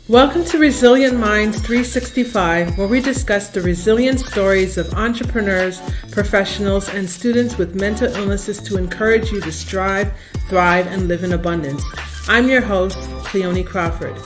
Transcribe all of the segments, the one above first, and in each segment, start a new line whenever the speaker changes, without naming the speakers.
Welcome to Resilient Minds 365, where we discuss the resilient stories of entrepreneurs, professionals, and students with mental illnesses to encourage you to strive, thrive, and live in abundance. I'm your host, Cleone Crawford.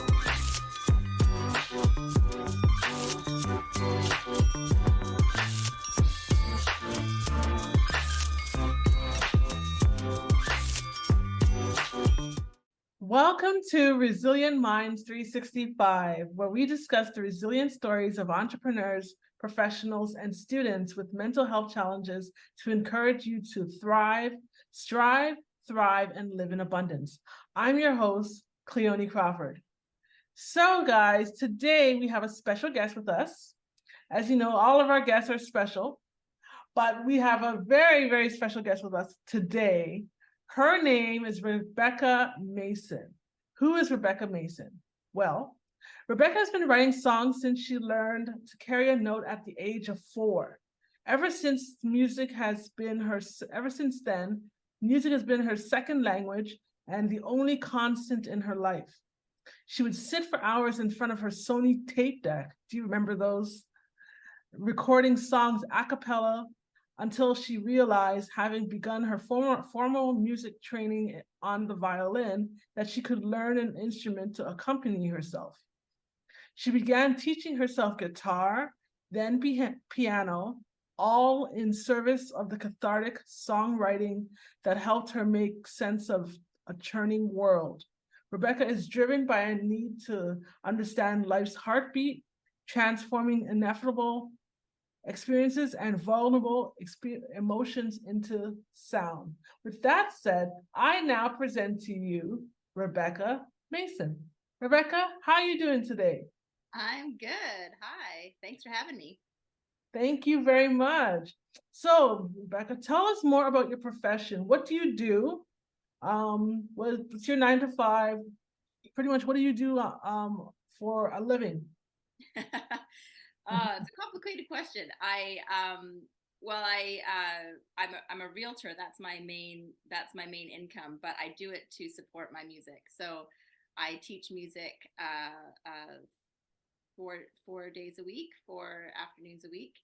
Welcome to Resilient Minds 365, where we discuss the resilient stories of entrepreneurs, professionals, and students with mental health challenges to encourage you to thrive, strive, thrive, and live in abundance. I'm your host, Cleone Crawford. So, guys, today we have a special guest with us. As you know, all of our guests are special, but we have a very, very special guest with us today. Her name is Rebecca Mason. Who is Rebecca Mason? Well, Rebecca has been writing songs since she learned to carry a note at the age of 4. Ever since then, music has been her second language and the only constant in her life. She would sit for hours in front of her Sony tape deck. Do you remember those? Recording songs a cappella until she realized, having begun her formal music training on the violin, that she could learn an instrument to accompany herself. She began teaching herself guitar, then piano, all in service of the cathartic songwriting that helped her make sense of a churning world. Rebecca is driven by a need to understand life's heartbeat, transforming ineffable experiences and vulnerable emotions into sound. With that said, I now present to you Rebecca Mason. Rebecca, how are you doing today?
I'm good. Hi. Thanks for having me.
Thank you very much. So, Rebecca, tell us more about your profession. What do you do? What's your 9 to 5? Pretty much, what do you do for a living?
It's a complicated question. I'm a realtor. That's my main income, but I do it to support my music. So I teach music 4 days a week, 4 afternoons a week,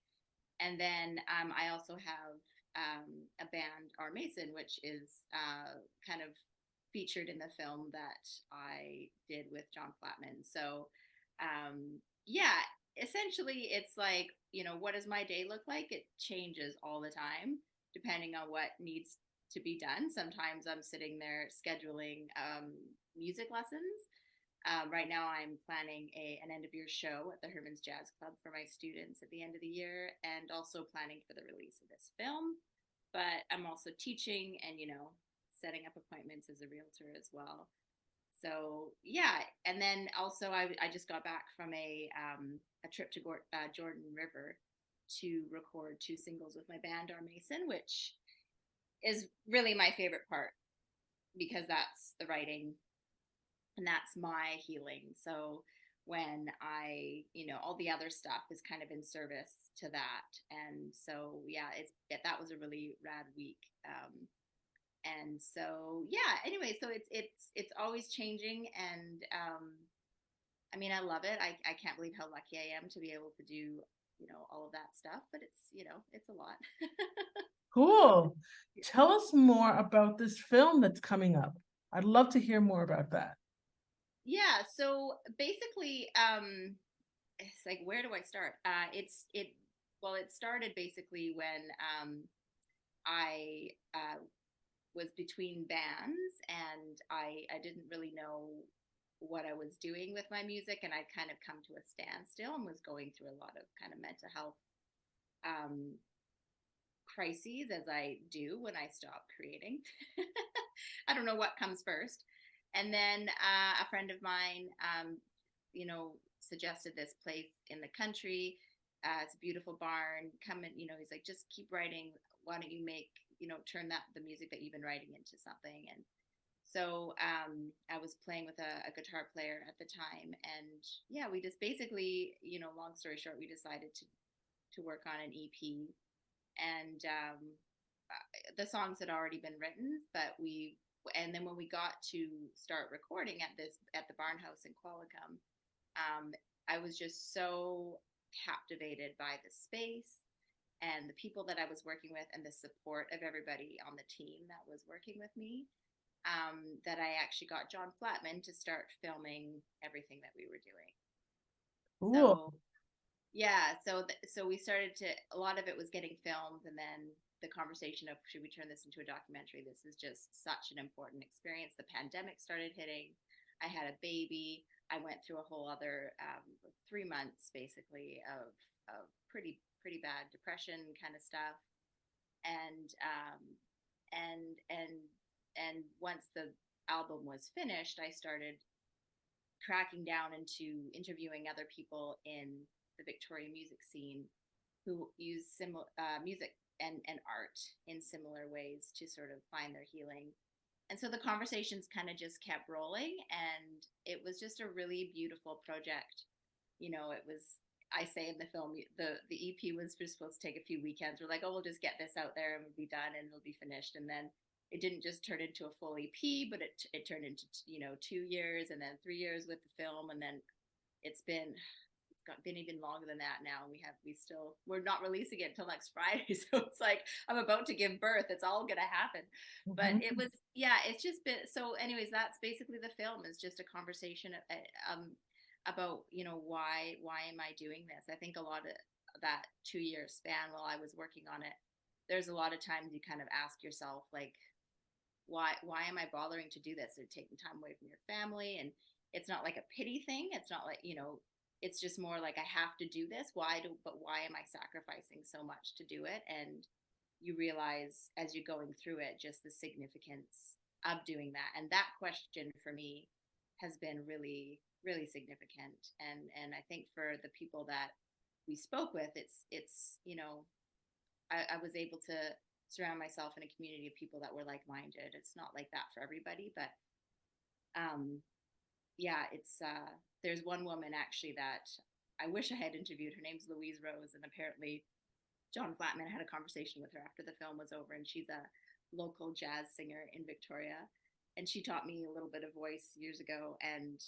and then I also have a band, Our Mason, which is kind of featured in the film that I did with John Flatman. So yeah, essentially it's like, what does my day look like? It changes all the time depending on what needs to be done. Sometimes I'm sitting there scheduling music lessons. Right now I'm planning an end of year show at the Herman's Jazz Club for my students at the end of the year, and also planning for the release of this film. But I'm also teaching and, setting up appointments as a realtor as well. So yeah, and then also I just got back from a trip to Jordan River to record 2 singles with my band Our Mason, which is really my favorite part because that's the writing and that's my healing. So when all the other stuff is kind of in service to that, and so yeah, that was a really rad week. And so yeah, anyway, so it's always changing, and I love it. I can't believe how lucky I am to be able to do all of that stuff, but it's a lot.
Cool. Tell us more about this film that's coming up. I'd love to hear more about that.
Yeah, so basically, it's like, where do I start? It started basically when I was between bands, and I didn't really know what I was doing with my music, and I'd kind of come to a standstill and was going through a lot of kind of mental health um, crises, as I do when I stop creating. I don't know what comes first. And then a friend of mine, suggested this place in the country. It's a beautiful barn. Come and, he's like, just keep writing. Why don't you turn the music that you've been writing into something? And so I was playing with a guitar player at the time. And yeah, we just basically, long story short, we decided to work on an EP. And the songs had already been written, and then when we got to start recording at the barn house in Qualicum, I was just so captivated by the space and the people that I was working with and the support of everybody on the team that was working with me, that I actually got John Flatman to start filming everything that we were doing.
Cool.
So yeah, so we started to, a lot of it was getting filmed, and then the conversation of should we turn this into a documentary? This is just such an important experience. The pandemic started hitting. I had a baby. I went through a whole other 3 months basically of pretty bad depression kind of stuff, and and once the album was finished, I started tracking down into interviewing other people in the Victoria music scene who use similar music and art in similar ways to sort of find their healing. And so the conversations kind of just kept rolling, and it was just a really beautiful project. You know, it was, I say in the film, the EP was just supposed to take a few weekends. We're like, oh, we'll just get this out there and we'll be done and it'll be finished. And then it didn't just turn into a full EP, but it turned into 2 years and then 3 years with the film, and then it's been been even longer than that now. We're not releasing it until next Friday, so it's like I'm about to give birth. It's all gonna happen. But
Mhm.
it was, yeah, it's just been so. Anyways, that's basically the film, is just a conversation about why am I doing this. I think a lot of that 2 year span while I was working on it, there's a lot of times you kind of ask yourself, like, why am I bothering to do this? They're taking time away from your family, and it's not like a pity thing. It's not like, it's just more like I have to do this. But why am I sacrificing so much to do it? And you realize as you're going through it just the significance of doing that. And that question for me has been really, really significant. And I think for the people that we spoke with, I was able to surround myself in a community of people that were like-minded. It's not like that for everybody, but um, yeah, it's there's one woman actually that I wish I had interviewed. Her name's Louise Rose, and apparently John Flatman had a conversation with her after the film was over, and she's a local jazz singer in Victoria, and she taught me a little bit of voice years ago. And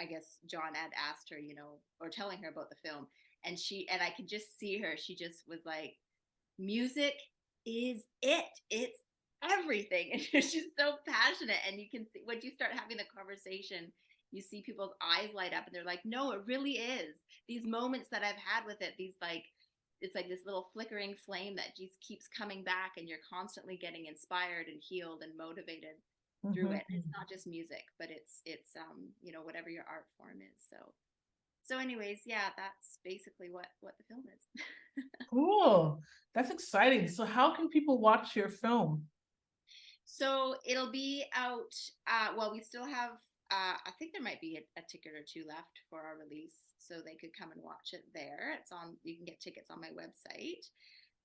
I guess John had asked her, or telling her about the film, and I could just see her. She just was like, music is it. It's everything. And she's so passionate. And you can see when you start having the conversation, you see people's eyes light up and they're like, no, it really is. These moments that I've had with it, it's like this little flickering flame that just keeps coming back, and you're constantly getting inspired and healed and motivated through
Mhm.
it. It's not just music, but it's whatever your art form is. So anyways, yeah, that's basically what the film is.
Cool. That's exciting. So how can people watch your film?
So it'll be out. Well, we still have. I think there might be a ticket or two left for our release, so they could come and watch it there. It's on. You can get tickets on my website,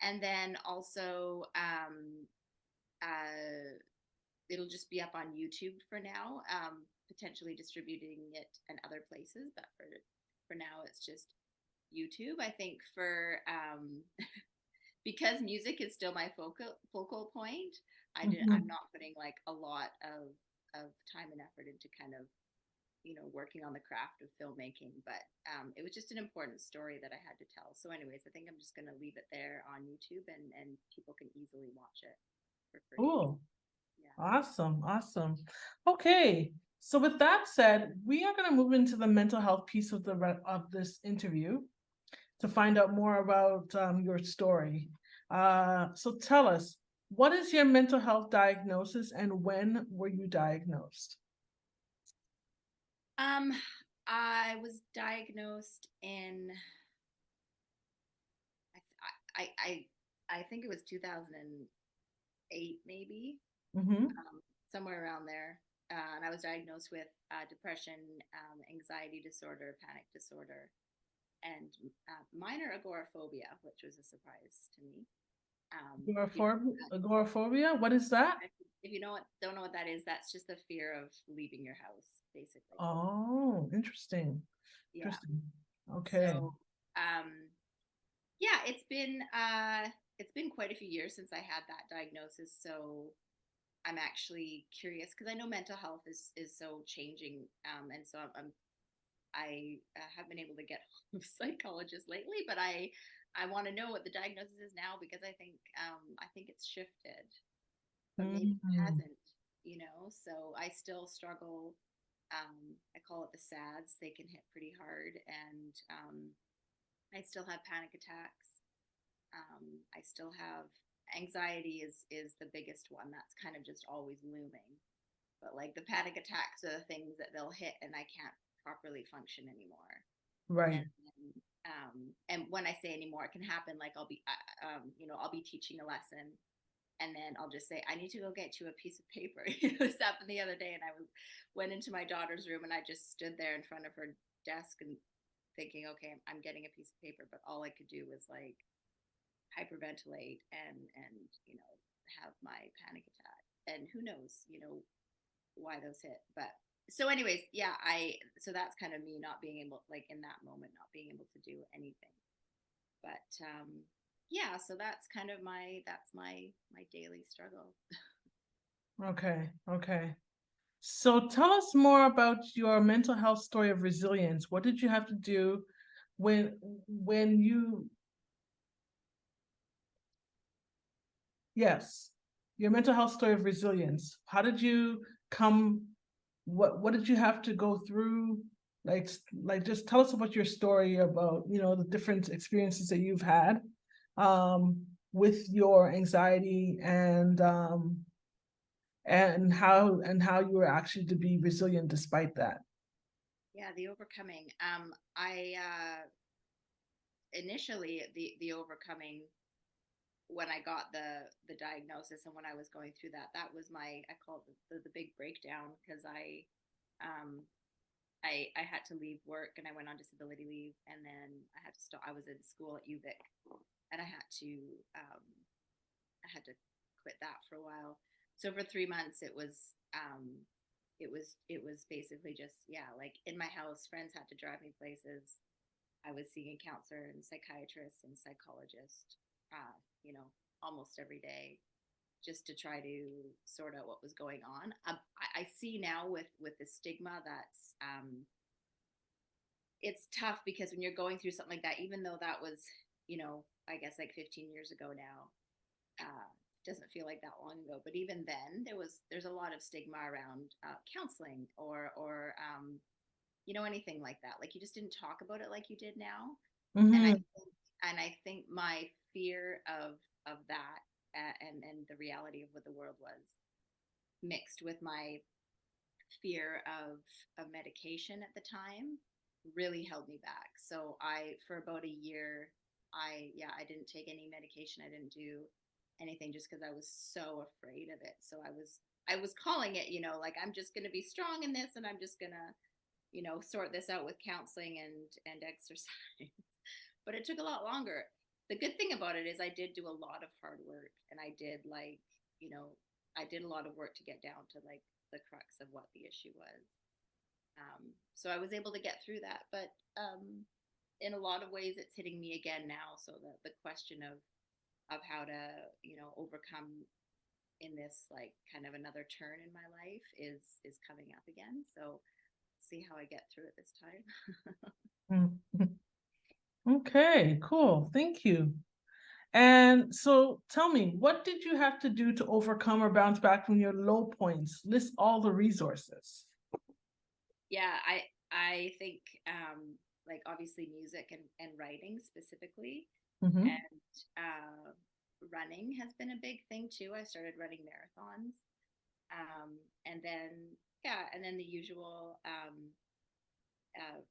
and then also it'll just be up on YouTube for now. Potentially distributing it in other places, but for now, it's just YouTube. I think for because music is still my focal point. I'm
Mhm.
not putting like a lot of time and effort into kind of working on the craft of filmmaking, but it was just an important story that I had to tell. So anyways, I think I'm just going to leave it there on YouTube, and people can easily watch it for free.
Cool.
Yeah.
Awesome. Awesome. Okay. So with that said, we are going to move into the mental health piece of of this interview to find out more about your story. So tell us, what is your mental health diagnosis and when were you diagnosed?
um I was diagnosed in I I I think it was 2008, maybe,
Mm-hmm.
somewhere around there. And I was diagnosed with depression, anxiety disorder, panic disorder, and minor agoraphobia, which was a surprise to me. If you
Agoraphobia? What is that?
if you don't know what that is, that's just the fear of leaving your house, basically.
Oh, interesting.
Yeah.
Interesting. Okay.
So, yeah, it's been quite a few years since I had that diagnosis. So I'm actually curious because I know mental health is so changing, and so I'm have been able to get hold of psychologists lately, but I want to know what the diagnosis is now, because I think it's shifted, but maybe it
Mm.
hasn't, So I still struggle. I call it the SADs. They can hit pretty hard, and I still have panic attacks. I still have anxiety is the biggest one. That's kind of just always looming. But like the panic attacks are the things that they'll hit, and I can't properly function anymore.
Right.
And when I say anymore, it can happen. Like I'll be teaching a lesson, and then I'll just say, I need to go get you a piece of paper. This happened the other day, and went into my daughter's room, and I just stood there in front of her desk and thinking, okay, I'm getting a piece of paper, but all I could do was like hyperventilate and have my panic attack. And who knows, why those hit. But so anyways, yeah, so that's kind of me not being able, like in that moment, not being able to do anything. But yeah, so that's kind of my daily struggle.
Okay. Okay. So tell us more about your mental health story of resilience. What did you have to do when when you yes, your mental health story of resilience. How did you come what did you have to go through? Like just tell us about your story about, the different experiences that you've had with your anxiety and how you were actually to be resilient despite that.
Yeah, the overcoming. I initially the overcoming, when I got the diagnosis and when I was going through that, that was I call it the big breakdown, because um I had to leave work, and I went on disability leave, and then I had to stop. I was in school at UVic, and I had to quit that for a while. So for 3 months, it was basically just, yeah, like in my house, friends had to drive me places. I was seeing a counselor and psychiatrist and psychologist, almost every day, just to try to sort out what was going on. I see now with the stigma that's it's tough, because when you're going through something like that, even though that was, I guess like 15 years ago now, doesn't feel like that long ago, but even then there's a lot of stigma around counseling or anything like that. Like you just didn't talk about it like you did now. And I
Mm-hmm.
think my fear of that, and the reality of what the world was, mixed with my fear of medication at the time, really held me back. So for about a year, I didn't take any medication. I didn't do anything, just because I was so afraid of it. So I was calling it, like, I'm just going to be strong in this, and I'm just going to, sort this out with counseling and exercise. But it took a lot longer. The good thing about it is I did do a lot of hard work, and I did, like, I did a lot of work to get down to like the crux of what the issue was. So I was able to get through that. But in a lot of ways, it's hitting me again now. So the question of how to, overcome in this, like, kind of another turn in my life is coming up again. So see how I get through it this time.
Okay, cool. Thank you. And so tell me, what did you have to do to overcome or bounce back from your low points? List all the resources.
Yeah, I think like obviously music and writing specifically,
Mm-hmm.
and running has been a big thing too. I started running marathons, and then yeah, and then the usual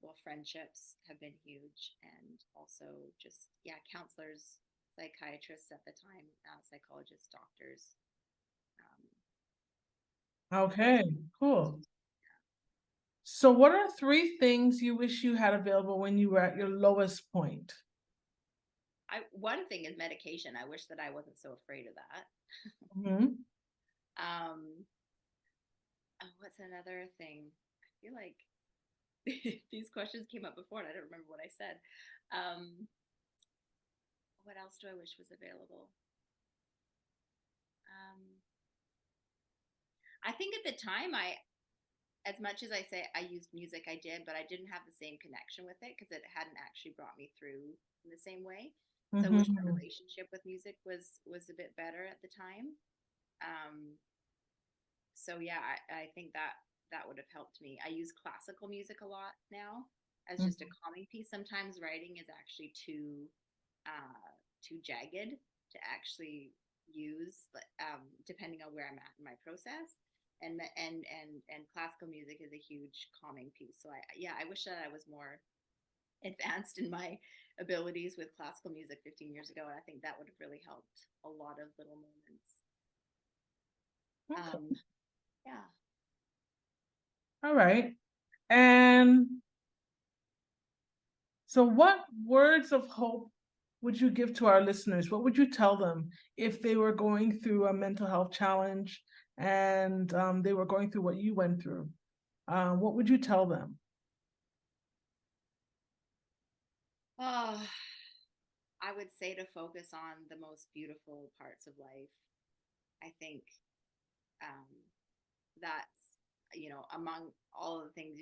well, friendships have been huge, and also just, yeah, counselors, psychiatrists at the time, psychologists, doctors. Those
Okay, cool. So what are three things you wish you had available when you were at your lowest point?
One thing is medication. I wish that I wasn't so afraid of that.
Mm-hmm.
Um, what's another thing? I feel like these questions came up before, and I don't remember what I said. Um, what else do I wish was available? Um, I think at the time, as much as I say I used music, I did, but I didn't have the same connection with it because it hadn't actually brought me through in the same way. So I wish my
Mm-hmm.
relationship with music was a bit better at the time. Um, so yeah, I think that would have helped me. I use classical music a lot now as just a calming piece. Sometimes writing is actually too jagged to actually use, depending on where I'm at in my process. And classical music is a huge calming piece. So I wish that I was more advanced in my abilities with classical music 15 years ago, and I think that would have really helped a lot of little moments.
Okay.
Um, yeah.
All right. And so, what words of hope would you give to our listeners? What would you tell them if they were going through a mental health challenge and they were going through what you went through? What would you tell them?
Oh, I would say to focus on the most beautiful parts of life. I think um, that's, among all of the things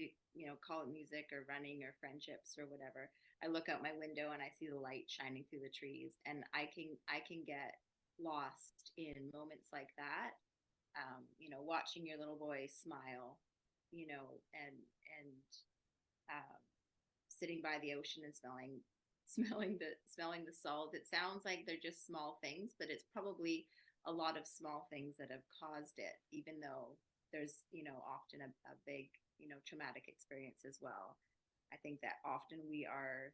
call it music or running or friendships or whatever. I look out my window and I see the light shining through the trees, and I can get lost in moments like that. Watching your little boy smile, and um, sitting by the ocean and smelling the salt. It sounds like they're just small things, but it's probably a lot of small things that have caused it, even though there's often a big traumatic experience as well. I think that often we are,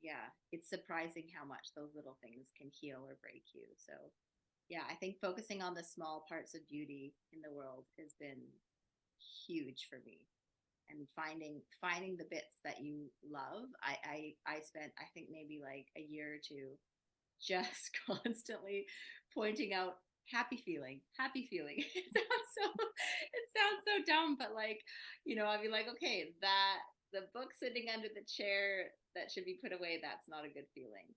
yeah, it's surprising how much those little things can heal or break you. So yeah, I think focusing on the small parts of beauty in the world has been huge for me, and finding the bits that you love. I spent, I think, maybe like a year or two just constantly pointing out happy feeling. It sounds so dumb, but like, I'd be like, okay, that the book sitting under the chair that should be put away, that's not a good feeling.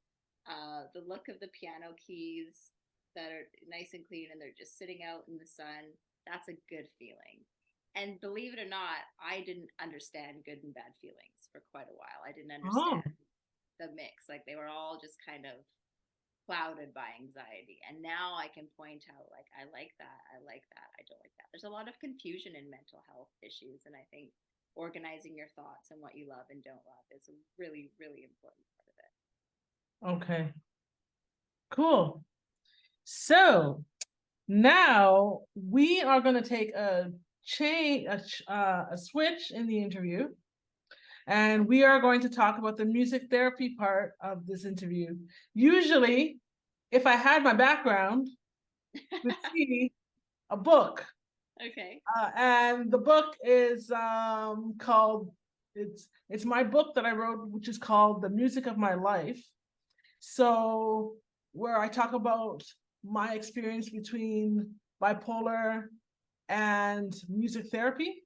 The look of the piano keys that are nice and clean and they're just sitting out in the sun, that's a good feeling. And believe it or not, I didn't understand good and bad feelings for quite a while. I didn't
Oh,
understand the mix. Like they were all just kind of clouded by anxiety. And now I can point out, like, I like that, I like that, I don't like that. There's a lot of confusion in mental health issues. And I think organizing your thoughts and what you love and don't love is a really, really important part of it.
okay, cool. So now we are going to take a switch in the interview, and we are going to talk about the music therapy part of this interview. Usually, if I had my background, would see a book,
Okay.
and the book is called it's my book that I wrote, which is called The Music of My Life. So where I talk about my experience between bipolar and music therapy.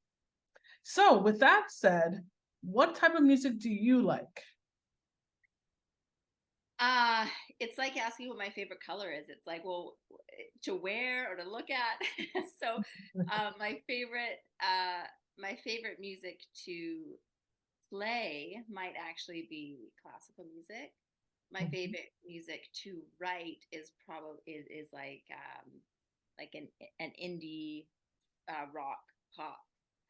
So with that said, what type of music do you like?
Uh, it's like asking what my favorite color is. It's like, well, to wear or to look at. So, my favorite music to play might actually be classical music. My favorite music to write is probably is like an indie rock pop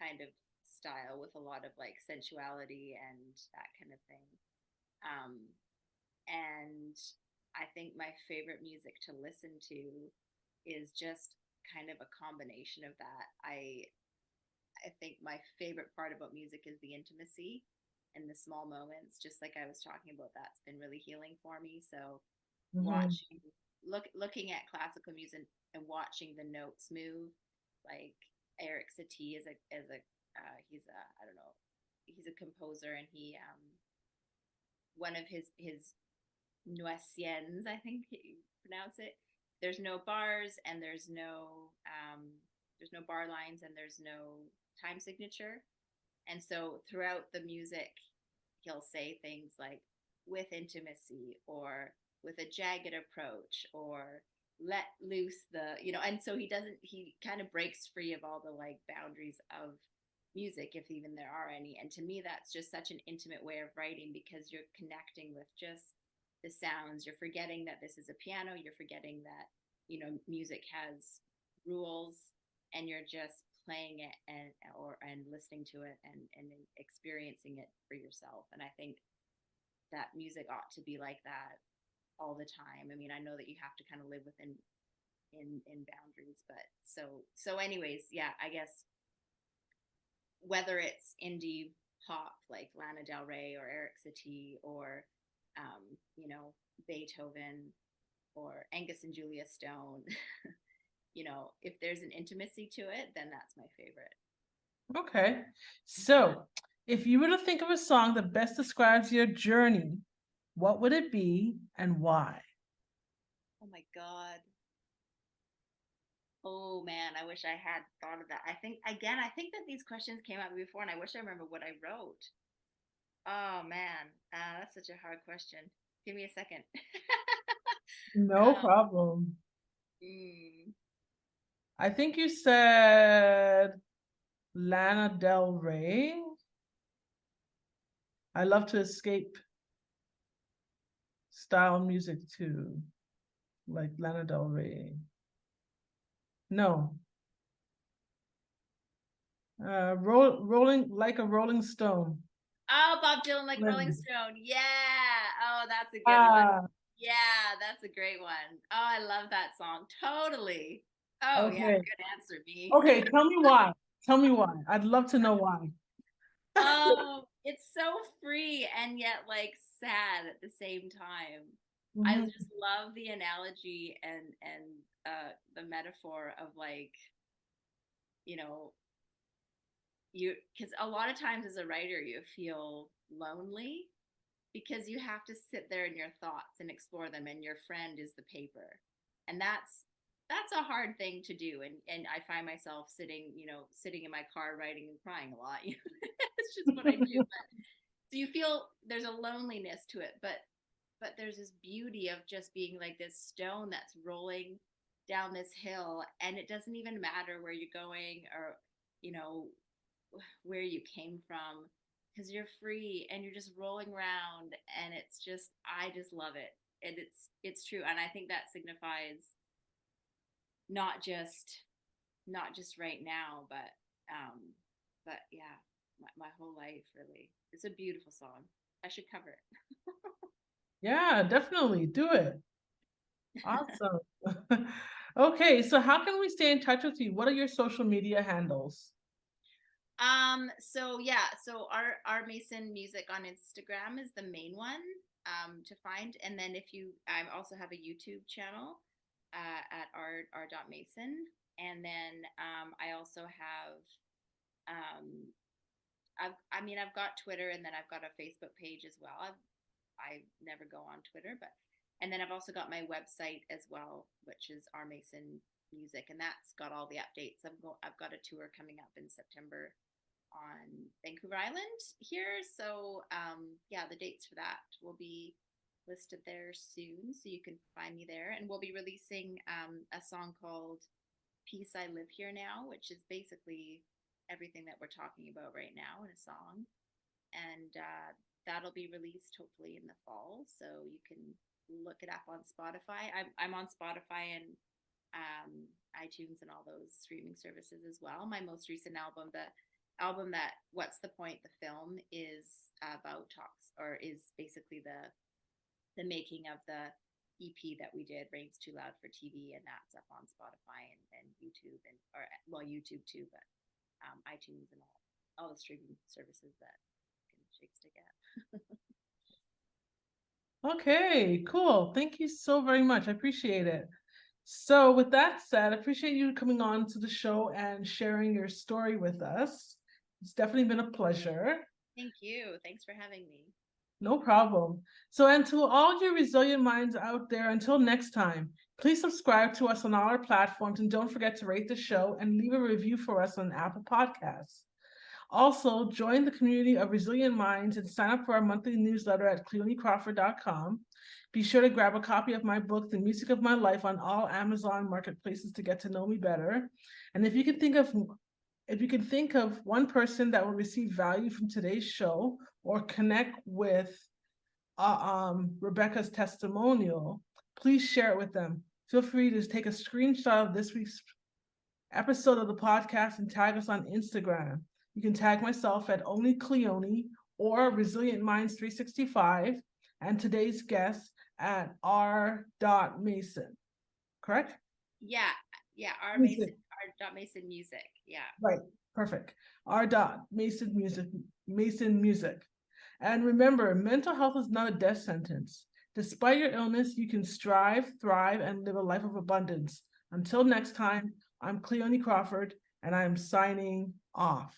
kind of style with a lot of like sensuality and that kind of thing. Um, and I think my favorite music to listen to is just kind of a combination of that. I think my favorite part about music is the intimacy and the small moments, just like I was talking about. That's been really healing for me. So
Mhm.
watching looking at classical music and watching the notes move, like Eric Satie is a he's a, I don't know, he's a composer, and he one of his Nueciens, I think you pronounce it. There's no bars and there's no bar lines and there's no time signature. And so throughout the music, he'll say things like with intimacy or with a jagged approach or let loose the, and so he kind of breaks free of all the like boundaries of music, if even there are any. And to me, that's just such an intimate way of writing, because you're connecting with just the sounds. You're forgetting that this is a piano. You're forgetting that, music has rules, and you're just playing it and listening to it and experiencing it for yourself. And I think that music ought to be like that all the time. I mean, I know that you have to kind of live within in boundaries, but so anyways, yeah, I guess whether it's indie pop like Lana Del Rey or Eric Satie, or Beethoven, or Angus and Julia Stone, if there's an intimacy to it, then that's my favorite.
Okay. So, if you were to think of a song that best describes your journey, what would it be and why?
Oh my God. Oh man, I wish I had thought of that. I think that these questions came out before, and I wish I remember what I wrote. Oh man, that's such a hard question. Give me a second.
No
um,
problem.
mm,
I think you said Lana Del Rey. I love to escape style music too, like Lana Del Rey. No. Rolling like a Rolling Stone.
oh, Bob Dylan, like Rolling
Women.
Stone. Yeah. Oh, that's a good one.
Ah,
Yeah, that's a great one. Oh, I love that song. Totally. Oh yeah,
okay.
good answer, me.
Okay, tell me why. Tell me why. I'd love to know why.
Oh, it's so free and yet like sad at the same time. I
Mhm.
just love the analogy and the metaphor of like, you know, because a lot of times as a writer you feel lonely because you have to sit there in your thoughts and explore them, and your friend is the paper. And that's a hard thing to do. And I find myself sitting in my car writing and crying a lot. It's just what I do. So you feel there's a loneliness to it, but there's this beauty of just being like this stone that's rolling down this hill, and it doesn't even matter where you're going, or you know where you came from, because you're free and you're just rolling around. And I just love it. And it's true. And I think that signifies not just right now, but yeah, my whole life. Really, it's a beautiful song. I should cover it.
Yeah, definitely. Do it. Awesome. Okay, so how can we stay in touch with you? What are your social media handles?
So yeah, so our Mason music on Instagram is the main one to find. And then I also have a YouTube channel at r dot Mason. And then I also have I've got Twitter, and then I've got a Facebook page as well. I never go on Twitter, but and then I've also got my website as well, which is our Mason Music, and that's got all the updates. I've got a tour coming up in September on Vancouver Island here, so yeah, the dates for that will be listed there soon, so you can find me there. And we'll be releasing a song called "Peace I Live Here Now," which is basically everything that we're talking about right now in a song. And that'll be released hopefully in the fall, so you can look it up on Spotify. I'm on Spotify and iTunes and all those streaming services as well. My most recent album, the album that What's the Point, the film, is about talks, or is basically the making of the EP that we did, Rain's Too Loud for TV, and that's up on Spotify and YouTube, and or well, YouTube too, but iTunes and all the streaming services that can shake stick at.
Okay, cool. Thank you so very much. I appreciate it. So, with that said, I appreciate you coming on to the show and sharing your story with us. It's definitely been a pleasure.
Thank you. Thanks for having me.
No problem. So, and to all your resilient minds out there, until next time, please subscribe to us on all our platforms, and don't forget to rate the show and leave a review for us on Apple Podcasts. Also, join the community of resilient minds and sign up for our monthly newsletter at cleonicrawford.com. Be sure to grab a copy of my book, The Music of My Life, on all Amazon marketplaces to get to know me better. And if you can think of If you can think of one person that will receive value from today's show or connect with Rebecca's testimonial, please share it with them. Feel free to take a screenshot of this week's episode of the podcast and tag us on Instagram. You can tag myself at Only Cleone or Resilient Minds 365 and today's guest at R.Mason. Correct?
Yeah, R.
Music.
Mason music. Yeah.
Right. Perfect. R.Mason music. And remember, mental health is not a death sentence. Despite your illness, you can strive, thrive, and live a life of abundance. Until next time, I'm Cleone Crawford, and I'm signing off.